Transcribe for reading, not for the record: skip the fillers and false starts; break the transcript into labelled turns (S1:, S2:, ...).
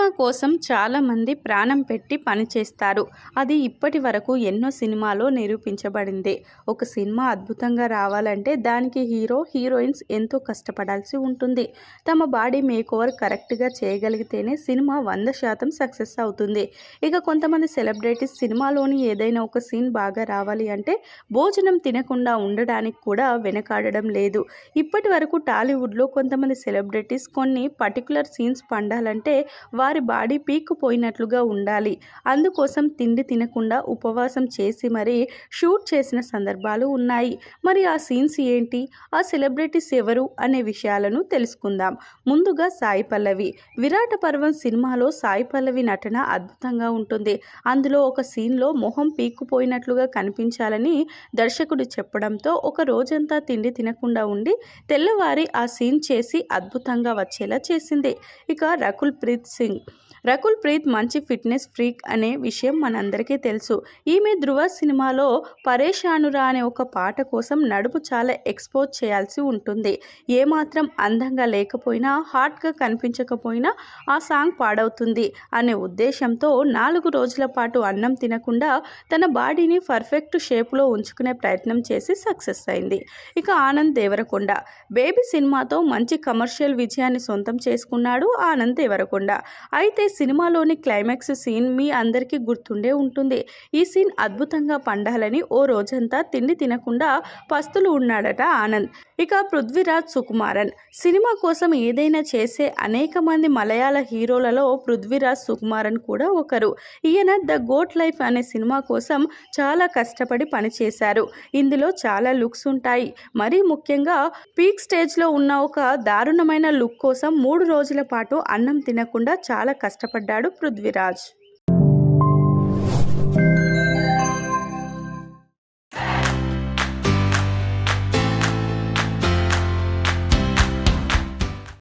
S1: Cinema కోసం చాలామంది ప్రాణం పెట్టి పనిచేస్తారు. అది ఇప్పటి వరకు ఎన్నో సినిమాలో నిరూపించబడింది. ఒక సినిమా అద్భుతంగా రావాలంటే దానికి హీరో, హీరోయిన్స్ ఎంతో కష్టపడాల్సి ఉంటుంది. తమ బాడీ మేకోవర్ కరెక్ట్గా చేయగలిగితేనే సినిమా 100% సక్సెస్ అవుతుంది. ఇక కొంతమంది సెలబ్రిటీస్ సినిమాలోని ఏదైనా ఒక సీన్ బాగా రావాలి అంటే భోజనం తినకుండా ఉండడానికి కూడా వెనకాడడం లేదు. ఇప్పటి వరకు టాలీవుడ్లో కొంతమంది సెలబ్రిటీస్ కొన్ని పర్టికులర్ సీన్స్ పండాలంటే వారి బాడీ పీక్కుపోయినట్లుగా ఉండాలి. అందుకోసం తిండి తినకుండా ఉపవాసం చేసి మరీ షూట్ చేసిన సందర్భాలు ఉన్నాయి. మరి ఆ సీన్స్ ఏంటి, ఆ సెలబ్రిటీస్ ఎవరు అనే విషయాలను తెలుసుకుందాం. ముందుగా సాయి పల్లవి. విరాట పర్వం సినిమాలో సాయి పల్లవి నటన అద్భుతంగా ఉంటుంది. అందులో ఒక సీన్లో మొహం పీక్కుపోయినట్లుగా కనిపించాలని దర్శకుడు చెప్పడంతో ఒక రోజంతా తిండి తినకుండా ఉండి తెల్లవారి ఆ సీన్ చేసి అద్భుతంగా వచ్చేలా చేసింది. ఇక రకుల్ ప్రీత్ సింగ్. రకుల్ ప్రీత్ మంచి ఫిట్నెస్ ఫ్రీక్ అనే విషయం మనందరికీ తెలుసు. ఈమె ధృవ సినిమాలో పరేషానురా అనే ఒక పాట కోసం నడుపు చాలా ఎక్స్పోజ్ చేయాల్సి ఉంటుంది. ఏమాత్రం అందంగా లేకపోయినా, హాట్గా కనిపించకపోయినా ఆ సాంగ్ పాడవుతుంది అనే ఉద్దేశంతో 4 రోజుల పాటు అన్నం తినకుండా తన బాడీని పర్ఫెక్ట్ షేప్లో ఉంచుకునే ప్రయత్నం చేసి సక్సెస్ అయింది. ఇక ఆనంద్ దేవరకొండ. బేబీ సినిమాతో మంచి కమర్షియల్ విజయాన్ని సొంతం చేసుకున్నాడు ఆనంద్ దేవరకొండ. అయితే సినిమాలోని క్లైమాక్స్ సీన్ మీ అందరికీ గుర్తుండే ఉంటుంది. ఈ సీన్ అద్భుతంగా పండాలని ఓ రోజంతా తిండి తినకుండా పస్తులు ఉన్నాడట ఆనంద్. ఇక పృథ్వీరాజ్ సుకుమారన్. సినిమా కోసం ఏదైనా చేసే అనేక మంది మలయాళ హీరోలలో పృథ్వీరాజ్ సుకుమారన్ కూడా ఒకరు. ఈయన ద గోట్ లైఫ్ అనే సినిమా కోసం చాలా కష్టపడి పనిచేశారు. ఇందులో చాలా లుక్స్ ఉంటాయి. మరీ ముఖ్యంగా పీక్ స్టేజ్లో ఉన్న ఒక దారుణమైన లుక్ కోసం 3 రోజుల పాటు అన్నం తినకుండా చాలా కష్టపడ్డాడు పృథ్వీరాజ్.